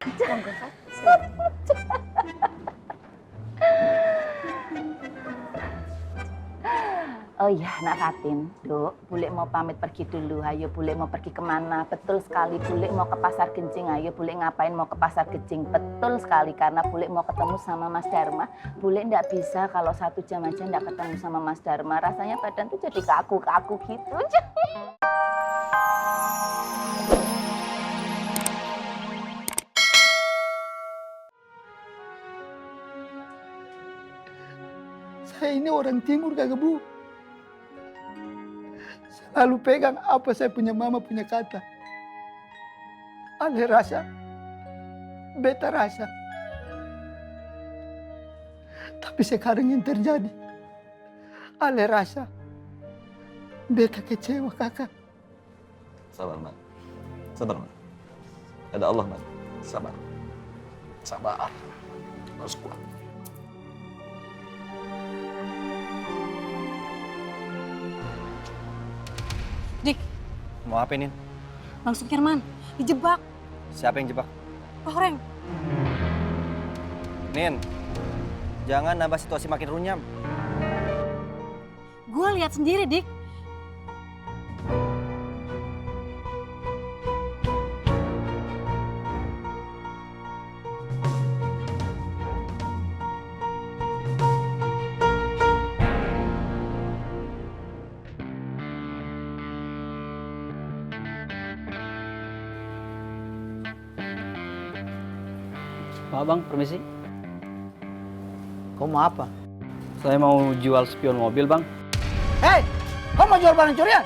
Monggo, Pak. Oh iya, Nak Fatin, Duk, Bule mau pamit pergi dulu. Ayo, Bule mau pergi kemana? Betul sekali, Bule mau ke Pasar Gencing. Ayo, Bule ngapain mau ke Pasar Gencing? Betul sekali, karena Bule mau ketemu sama Mas Dharma. Bule ndak bisa kalau 1 jam aja ndak ketemu sama Mas Dharma. Rasanya badan tuh jadi kaku-kaku gitu. Saya ini orang timur kagak Bu. Selalu pegang apa saya punya mama punya kata. Ale rasa, beta rasa. Tapi sekarang yang terjadi, ale rasa, beta kecewa kakak. Sabar, Man. Sabar, Man. Ada Allah, Man. Sabar. Sabar. Harus kuat. Dik, Mau apa ini? Bang Sukirman, dijebak. Siapa yang jebak? Horeng. Nin, jangan nambah situasi makin runyam. Gue lihat sendiri, Dik. Pak Bang, permisi. Kau mau apa? Saya mau jual spion mobil, Bang. Hei, kau mau jual barang curian?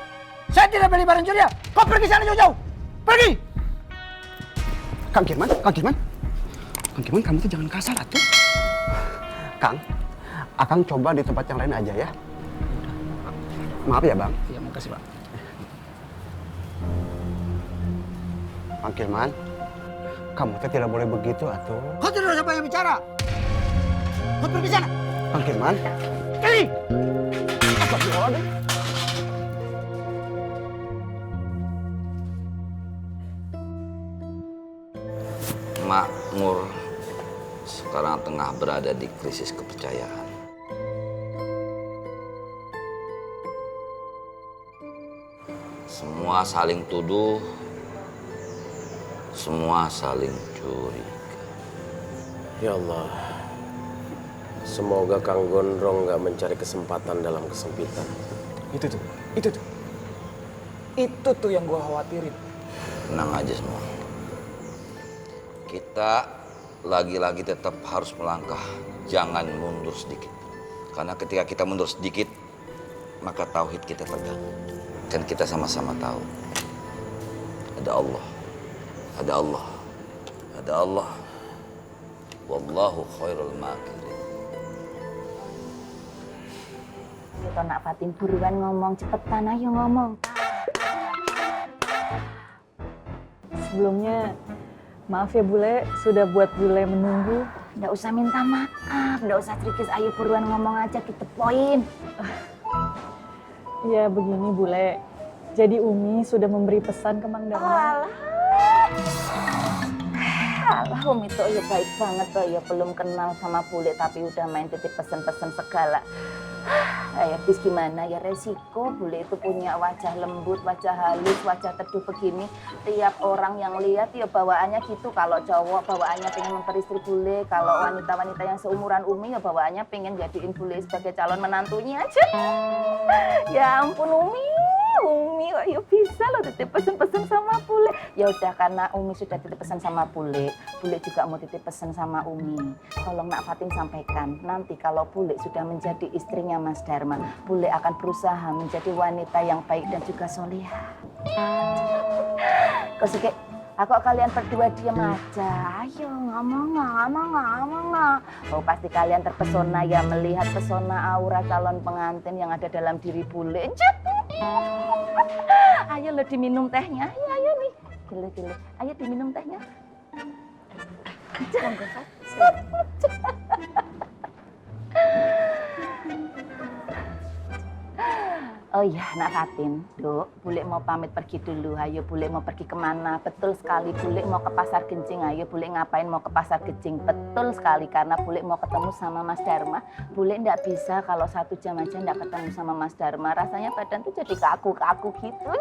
Saya tidak beli barang curian. Kau pergi sana jauh-jauh. Pergi! Kang Kirman, kamu tuh jangan kasar atuh. Kang, Akang coba di tempat yang lain aja ya. Maaf ya Bang. Iya, makasih, Pak. Kang Kirman, kamu tuh tidak boleh begitu atuh. Kau tidak usah banyak bicara. Kau pergi sana. Kang Kirman, Pergi! astagfirullahaladzim. Makmur sekarang tengah berada di krisis kepercayaan. Semua saling tuduh, semua saling curiga. Ya Allah, semoga Kang Gondrong gak mencari kesempatan dalam kesempitan. Itu tuh yang gua khawatirin. Tenang aja semua. Kita lagi-lagi tetap harus melangkah, jangan mundur sedikit. Karena ketika kita mundur sedikit, maka tauhid kita terganggu. Dan kita sama-sama tahu, ada Allah, ada Allah, ada Allah. Wallahu khairul makirin. Kita Nak Fatin buruan ngomong, cepetan ayo ngomong. Sebelumnya, maaf ya Bule, sudah buat Bule menunggu. Nggak usah minta maaf, nggak usah trikis, ayo buruan ngomong aja, kita poin. Ya begini Bule, jadi Umi sudah memberi pesan ke Mang Dharma. Alah, Umi tuh ya baik banget tuh ya, belum kenal sama Bule tapi udah main titip pesen-pesen segala. Ya bis gimana ya, resiko Bule itu punya wajah lembut, wajah halus, wajah teduh begini. Tiap orang yang lihat ya bawaannya gitu. Kalau cowok bawaannya pengen memperistri Bule, kalau wanita-wanita yang seumuran Umi ya bawaannya pengen jadiin Bule sebagai calon menantunya aja. Ya ampun Umi kok ya bisa loh titip pesen-pesen sama Bule. Ya udah, karena Umi sudah titip pesan sama Bule, Bule juga mau titip pesan sama Umi. Tolong Nak Fatin sampaikan, nanti kalau Bule sudah menjadi istrinya Mas Dharma, Bule akan berusaha menjadi wanita yang baik dan juga solihah. Kok kalian berdua diam aja? Ayo ngomong. Oh pasti kalian terpesona ya melihat pesona aura calon pengantin yang ada dalam diri Bule. Ayo lo diminum tehnya. Ayo nih. Gile. Ayo diminum tehnya. Monggo, Pak. Oh iya, Nak Fatin, Duk, Bule mau pamit pergi dulu. Ayo, Bule mau pergi kemana? Betul sekali, Bule mau ke Pasar Gencing. Ayo, Bule ngapain mau ke Pasar Gencing? Betul sekali, karena Bule mau ketemu sama Mas Dharma. Bule ndak bisa kalau 1 jam aja ndak ketemu sama Mas Dharma. Rasanya badan tuh jadi kaku-kaku gitu.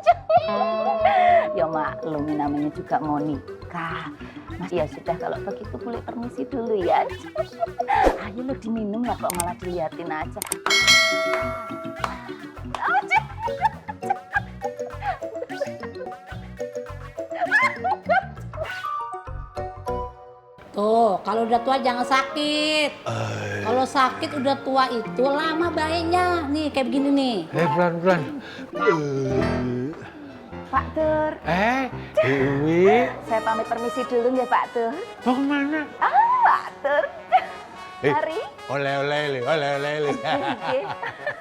Ya maklum, namanya juga mau nikah. Mas, ya sudah, kalau begitu Bule permisi dulu ya. Ayo lo diminum lah, kok malah diliatin aja. Tuh, kalau udah tua jangan sakit. Kalau sakit udah tua itu lama baiknya. Nih, kayak begini nih. Pelan-pelan. Pak Tur. Dewi. Saya pamit permisi dulu ya Pak Tur. Mau kemana? Pak Tur. Mari. Oleh-oleh.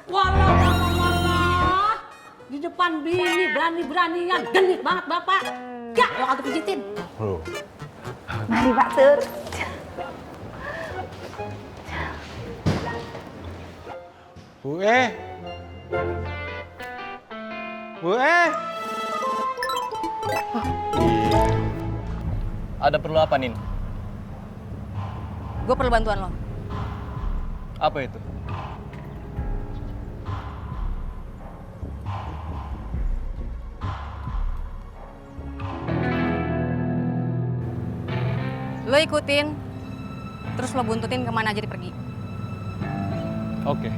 Walah. Di depan bini berani-beraninya genit banget Bapak. Gak bakal dipijitin. Mari Pak Tur. Bu Ada perlu apa, Nin? Gue perlu bantuan lo. Apa itu? Lo ikutin, terus lo buntutin kemana aja dia pergi. Oke.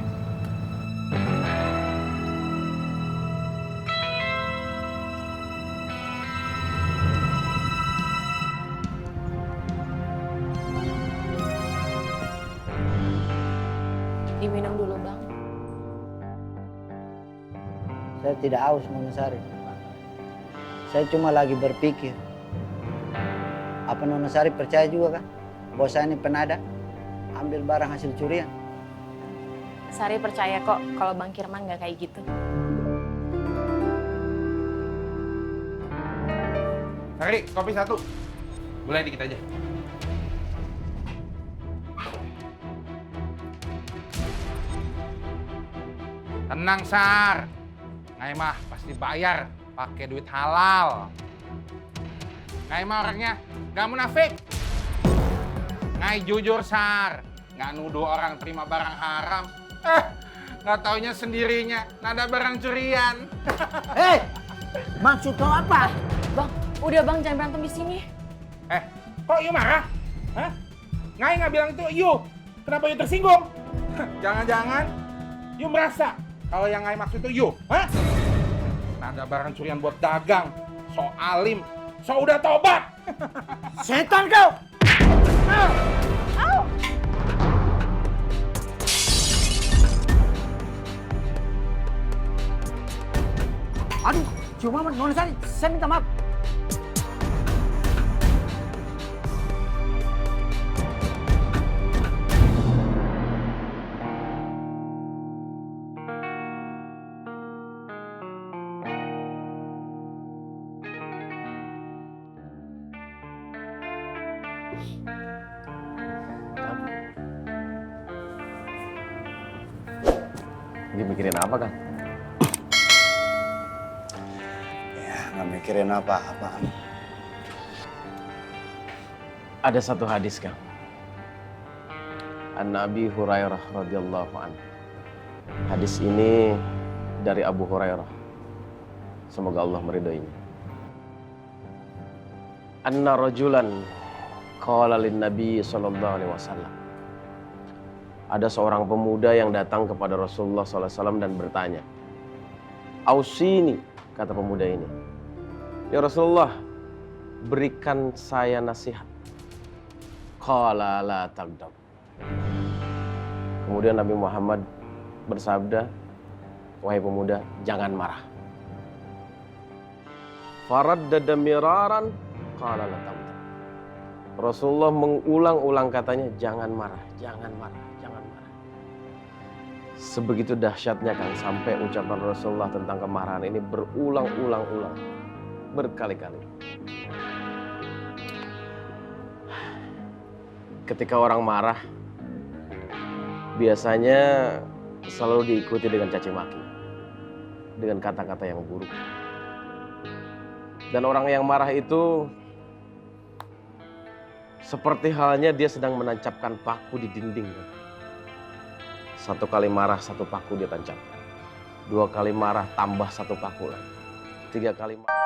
Diminum dulu, Bang. Saya tidak haus, Nona Sari. Saya cuma lagi berpikir, apa Nona Sari percaya juga kan bahwa saya ini penada, ambil barang hasil curian? Sari percaya kok kalau Bang Kirman nggak kayak gitu. Sari, kopi 1. Gulai dikit aja. Tenang, Sar. Ngai mah pasti bayar pakai duit halal. Ngai mah orangnya gak munafik. Ngai jujur, Sar. Nggak nuduh orang terima barang haram. Nggak taunya sendirinya nada barang curian. Maksud kau apa? Bang, udah Bang, jangan berantem di sini. Kok Yu marah? Hah? Ngai nggak bilang itu Yu. Kenapa Yu tersinggung? Jangan-jangan Yu merasa kalau yang Ngai maksud itu Yu. Hah? Nada barang curian buat dagang. So alim. So udah tobat. Setan kau! Aduh, cuma Nona Sari, saya minta maaf. Lagi mikirin apa, Kang? Nggak mikirin apa-apaan. Ada satu hadis, Kang. An-Nabi Hurairah radhiyallahu anhu. Hadis ini dari Abu Hurairah. Semoga Allah meridhoinya. Anna rajulan qala lin-nabi sallallahu alaihi wasallam. Ada seorang pemuda yang datang kepada Rasulullah SAW dan bertanya, "Ausini," kata pemuda ini, "Ya Rasulullah, berikan saya nasihat." Qala la taghdab. Kemudian Nabi Muhammad bersabda, "Wahai pemuda, jangan marah." Faraddada miraran, qala la taghdab. Rasulullah mengulang-ulang katanya, jangan marah, jangan marah, jangan marah. Sebegitu dahsyatnya kan sampai ucapan Rasulullah tentang kemarahan ini berulang-ulang-ulang, berkali-kali. Ketika orang marah, biasanya selalu diikuti dengan caci maki. dengan kata-kata yang buruk. Dan orang yang marah itu seperti halnya dia sedang menancapkan paku di dinding. Satu kali marah, satu paku dia tancap. 2 kali marah, tambah 1 paku lagi. 3 kali marah.